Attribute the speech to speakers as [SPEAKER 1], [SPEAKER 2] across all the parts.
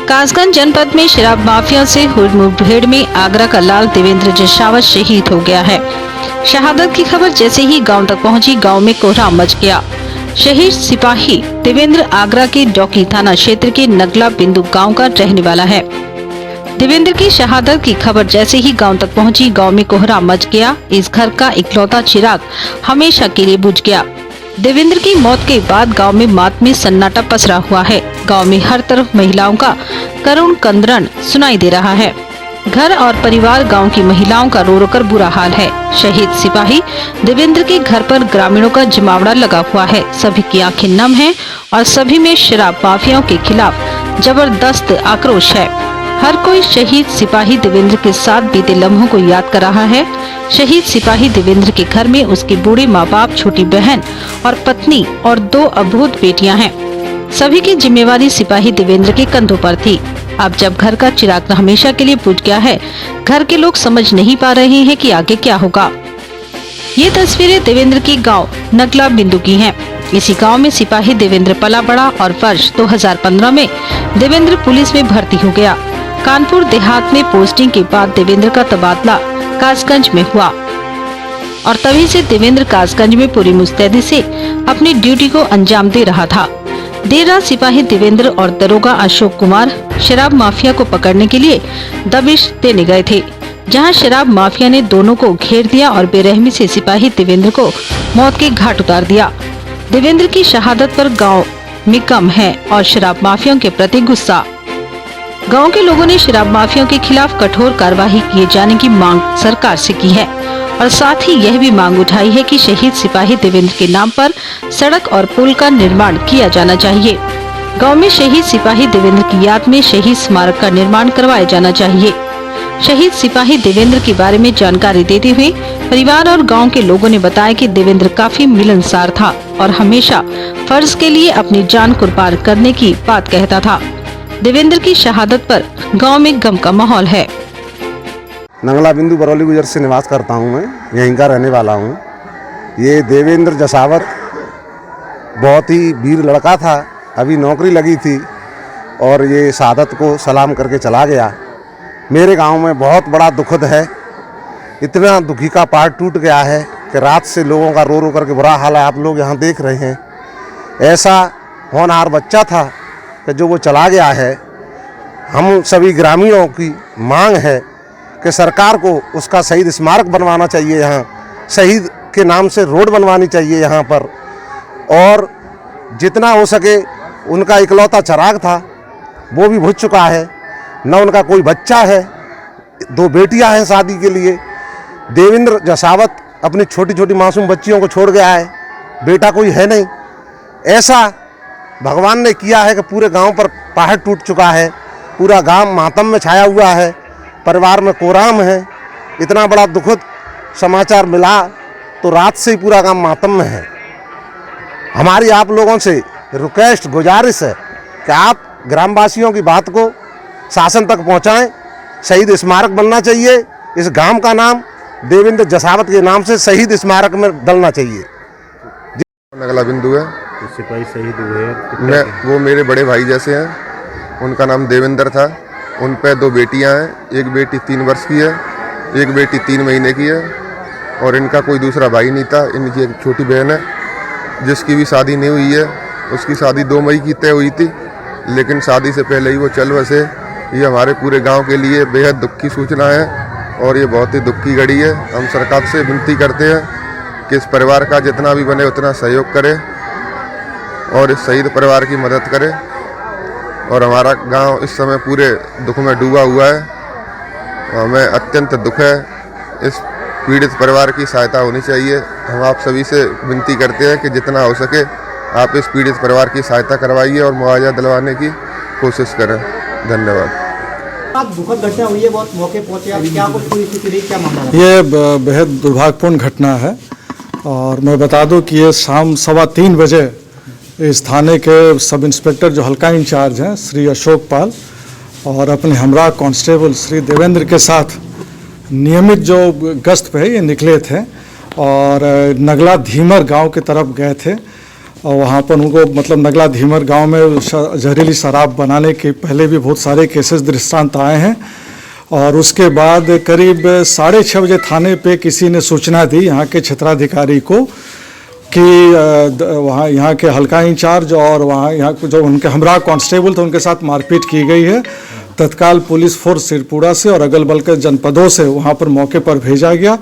[SPEAKER 1] कासगंज जनपद में शराब माफिया से हुई मुठभेड़ में आगरा का लाल देवेंद्र जसावत शहीद हो गया है। शहादत की खबर जैसे ही गांव तक पहुंची, गांव में कोहराम मच गया। शहीद सिपाही देवेंद्र आगरा के डौकी थाना क्षेत्र के नगला बिंदु गांव का रहने वाला है। देवेंद्र की शहादत की खबर जैसे ही गांव तक पहुंची, गांव में कोहराम मच गया। इस घर का इकलौता चिराग हमेशा के लिए बुझ गया। देवेंद्र की मौत के बाद गांव में मातमी सन्नाटा पसरा हुआ है। गांव में हर तरफ महिलाओं का करुण कंदरन सुनाई दे रहा है। घर और परिवार, गांव की महिलाओं का रो रो कर बुरा हाल है। शहीद सिपाही देवेंद्र के घर पर ग्रामीणों का जमावड़ा लगा हुआ है। सभी की आंखें नम हैं और सभी में शराब माफियाओं के खिलाफ जबरदस्त आक्रोश है। हर कोई शहीद सिपाही देवेंद्र के साथ बीते लम्हों को याद कर रहा है। शहीद सिपाही देवेंद्र के घर में उसके बूढ़े माँ बाप, छोटी बहन और पत्नी और 2 अबूझ बेटियां हैं। सभी की जिम्मेवारी सिपाही देवेंद्र के कंधों पर थी। अब जब घर का चिराग हमेशा के लिए बुझ गया है, घर के लोग समझ नहीं पा रहे हैं कि आगे क्या होगा। ये तस्वीरें देवेंद्र की गांव नगला बिंदु की हैं। इसी गांव में सिपाही देवेंद्र पला बड़ा और वर्ष 2015 में देवेंद्र पुलिस में भर्ती हो गया। कानपुर देहात में पोस्टिंग के बाद देवेंद्र का तबादला कासगंज में हुआ और तभी से देवेंद्र कासगंज में पूरी मुस्तैदी से अपनी ड्यूटी को अंजाम दे रहा था। देर रात सिपाही देवेंद्र और दरोगा अशोक कुमार शराब माफिया को पकड़ने के लिए दबिश देने गए थे, जहां शराब माफिया ने दोनों को घेर दिया और बेरहमी से सिपाही देवेंद्र को मौत के घाट उतार दिया। देवेंद्र की शहादत पर गांव में गम है और शराब माफियाओं के प्रति गुस्सा। गांव के लोगों ने शराब माफियाओं के खिलाफ कठोर कार्रवाई किए जाने की मांग सरकार से की है और साथ ही यह भी मांग उठाई है कि शहीद सिपाही देवेंद्र के नाम पर सड़क और पुल का निर्माण किया जाना चाहिए। गांव में शहीद सिपाही देवेंद्र की याद में शहीद स्मारक का निर्माण करवाया जाना चाहिए। शहीद सिपाही देवेंद्र के बारे में जानकारी देते हुए परिवार और गांव के लोगों ने बताया कि देवेंद्र काफी मिलनसार था और हमेशा फर्ज के लिए अपनी जान कुर्बान करने की बात कहता था। देवेंद्र की शहादत पर गांव में गम का माहौल है।
[SPEAKER 2] नगला बिंदु बरौली गुजर से निवास करता हूं, मैं यहीं का रहने वाला हूं। ये देवेंद्र जसावत बहुत ही वीर लड़का था। अभी नौकरी लगी थी और ये शहादत को सलाम करके चला गया। मेरे गांव में बहुत बड़ा दुखद है। इतना दुखी का पार्ट टूट गया है कि रात से लोगों का रो रो करके बुरा हाल है। आप लोग यहाँ देख रहे हैं। ऐसा होनहार बच्चा था कि जो वो चला गया है। हम सभी ग्रामीणों की मांग है कि सरकार को उसका शहीद स्मारक बनवाना चाहिए। यहाँ शहीद के नाम से रोड बनवानी चाहिए यहाँ पर, और जितना हो सके उनका इकलौता चिराग था वो भी बुझ चुका है। न उनका कोई बच्चा है, 2 बेटियां हैं शादी के लिए। देवेंद्र जसावत अपनी छोटी छोटी मासूम बच्चियों को छोड़ गया है, बेटा कोई है नहीं। ऐसा भगवान ने किया है कि पूरे गांव पर पहाड़ टूट चुका है। पूरा गांव मातम में छाया हुआ है, परिवार में कोहराम है। इतना बड़ा दुखद समाचार मिला तो रात से ही पूरा गांव मातम में है। हमारी आप लोगों से रिक्वेस्ट, गुजारिश है कि आप ग्रामवासियों की बात को शासन तक पहुंचाएं। शहीद स्मारक बनना चाहिए। इस गांव का नाम देवेंद्र जसावत के नाम से शहीद स्मारक में डलना चाहिए।
[SPEAKER 3] नगला बिंदु है।
[SPEAKER 4] सिपाही शहीद हुए
[SPEAKER 3] मैं वो मेरे बड़े भाई जैसे हैं। उनका नाम देवेंद्र था। उन पे 2 बेटियां हैं। एक बेटी 3 वर्ष की है, एक बेटी 3 महीने की है, और इनका कोई दूसरा भाई नहीं था। इनकी एक छोटी बहन है जिसकी भी शादी नहीं हुई है। उसकी शादी 2 मई की तय हुई थी, लेकिन शादी से पहले ही वो चल बसे। ये हमारे पूरे गांव के लिए बेहद दुख की सूचना है और ये बहुत ही दुख की घड़ी है। हम सरकार से विनती करते हैं कि इस परिवार का जितना भी बने उतना सहयोग करे और इस शहीद परिवार की मदद करे। और हमारा गांव इस समय पूरे दुख में डूबा हुआ है। हमें अत्यंत दुख है। इस पीड़ित परिवार की सहायता होनी चाहिए। हम आप सभी से विनती करते हैं कि जितना हो सके आप इस पीड़ित परिवार की सहायता करवाइए और मुआवजा दिलवाने की कोशिश करें। धन्यवाद।
[SPEAKER 5] आज दुखद घटना हुई है, बहुत मौके पहुंचे आप, क्या कुछ पूरी स्थिति रही, क्या मामला है?
[SPEAKER 6] ये बेहद दुर्भाग्यपूर्ण घटना है और मैं बता दूं कि ये शाम 3:15 बजे इस थाने के सब इंस्पेक्टर जो हल्का इंचार्ज हैं श्री अशोक पाल और अपने हमरा कांस्टेबल श्री देवेंद्र के साथ नियमित जो गश्त पे है ये निकले थे और नगला धीमर गांव की तरफ गए थे और वहाँ पर उनको मतलब नगला धीमर गांव में जहरीली शराब बनाने के पहले भी बहुत सारे केसेस दृष्टांत आए हैं। और उसके बाद करीब 6:30 बजे थाने पे किसी ने सूचना दी यहाँ के क्षेत्राधिकारी को कि वहाँ यहाँ के हल्का इंचार्ज और वहाँ यहाँ जो उनके हमरा कांस्टेबल थे उनके साथ मारपीट की गई है। तत्काल पुलिस फोर्स सिरपुरा से और अगल बगल के जनपदों से वहाँ पर मौके पर भेजा गया।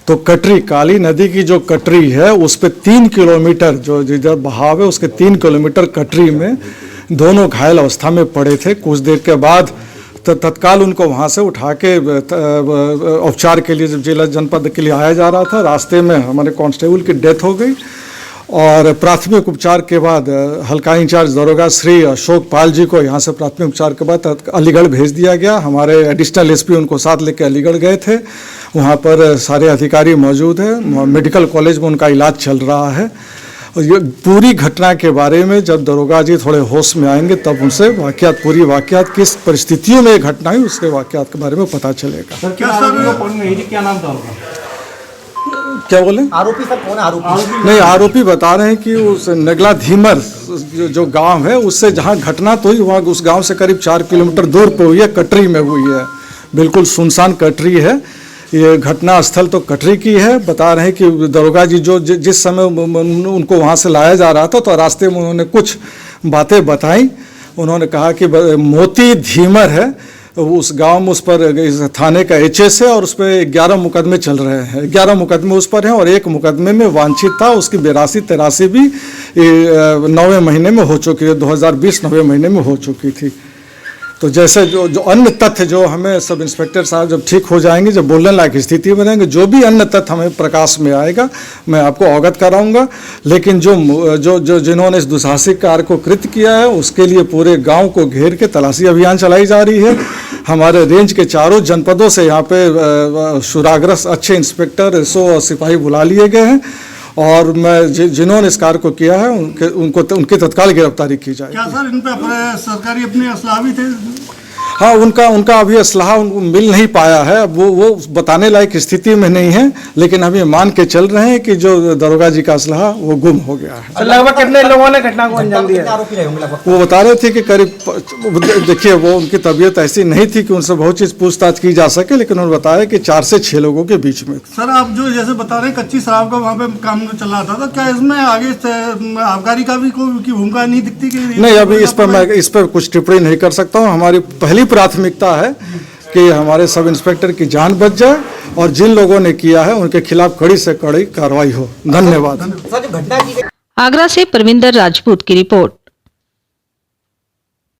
[SPEAKER 6] तो कटरी काली नदी की जो कटरी है उस पर 3 किलोमीटर जो जिधर बहाव है उसके 3 किलोमीटर कटरी में दोनों घायल अवस्था में पड़े थे। कुछ देर के बाद तत्काल उनको वहाँ से उठा के उपचार के लिए जिला जनपद के लिए आया जा रहा था। रास्ते में हमारे कांस्टेबल की डेथ हो गई और प्राथमिक उपचार के बाद हल्का इंचार्ज दरोगा श्री अशोक पाल जी को यहाँ से प्राथमिक उपचार के बाद अलीगढ़ भेज दिया गया। हमारे एडिशनल एसपी उनको साथ लेकर अलीगढ़ गए थे। वहाँ पर सारे अधिकारी मौजूद हैं। मेडिकल कॉलेज में उनका इलाज चल रहा है। और ये पूरी घटना के बारे में जब दरोगा जी थोड़े होश में आएंगे तब उनसे पूरी वाक़यात किस परिस्थितियों में ये घटना हुई उसके वाक़यात के बारे में पता चलेगा।
[SPEAKER 5] सर क्या सर क्या नाम था उनका?
[SPEAKER 6] क्या बोले?
[SPEAKER 5] आरोपी सर कौन है? आरोपी
[SPEAKER 6] नहीं, आरोपी बता रहे हैं कि उस नगला धीमर जो गांव है उससे जहां घटना तो हुई वहाँ उस गांव से करीब 4 किलोमीटर दूर पे हुई है, कटरी में हुई है। बिल्कुल सुनसान कटरी है। ये घटना स्थल तो कटरी की है। बता रहे हैं कि दरोगा जी जो जिस समय उनको वहाँ से लाया जा रहा था तो रास्ते में उन्होंने कुछ बातें बताई। उन्होंने कहा कि मोती धीमर है उस गांव में, उस पर इस थाने का एचएस है और उस पर 11 मुकदमे चल रहे हैं। 11 मुकदमे उस पर हैं और एक मुकदमे में वांछित था। उसकी 82-83 भी 9वें महीने में हो चुकी है, 2020 9वें महीने में हो चुकी थी। तो जैसे जो अन्य तथ्य जो हमें सब इंस्पेक्टर साहब जब ठीक हो जाएंगे, जब बोलने लायक स्थिति में रहेंगे, जो भी अन्य तथ्य हमें प्रकाश में आएगा मैं आपको अवगत कराऊंगा। लेकिन जो जिन्होंने इस दुस्साहसिक कार्य को कृत्य किया है उसके लिए पूरे गांव को घेर के तलाशी अभियान चलाई जा रही है। हमारे रेंज के चारों जनपदों से यहाँ पे शुराग्रस्त अच्छे इंस्पेक्टर 100 सिपाही बुला लिए गए हैं और मैं जिन्होंने इस कार्य को किया है उनकी तत्काल गिरफ्तारी की जाए।
[SPEAKER 4] क्या सर इन पे सरकारी अपने असलाह भी थे?
[SPEAKER 6] हाँ, उनका अभी असलाह उनको मिल नहीं पाया है। अब वो बताने लायक स्थिति में नहीं है, लेकिन हम ये मान के चल रहे हैं कि जो दरोगा जी का असलाह वो गुम हो गया है।
[SPEAKER 5] लगभग कितने लोगों ने घटना को अंजाम दिया? आरोपी रहे होंगे लगभग?
[SPEAKER 6] वो बता रहे थे कि करीब देखिए वो उनकी तबीयत ऐसी नहीं थी कि उनसे बहुत चीज़ पूछताछ की जा सके, लेकिन उन्होंने बताया कि 4 से 6 लोगों के बीच में।
[SPEAKER 4] सर आप जो जैसे बता रहे हैं कच्ची शराब का वहाँ पे काम चल रहा था, तो क्या इसमें आगे आबकारी का भी कोई भूमिका नहीं दिखती?
[SPEAKER 6] नहीं, अभी इस पर कुछ टिप्पणी नहीं कर सकता हूँ। हमारी पहली प्राथमिकता है कि हमारे सब इंस्पेक्टर की जान बच जाए और जिन लोगों ने किया है उनके खिलाफ कड़ी से कड़ी कार्रवाई हो। धन्यवाद।
[SPEAKER 1] आगरा से परविंदर राजपूत की रिपोर्ट।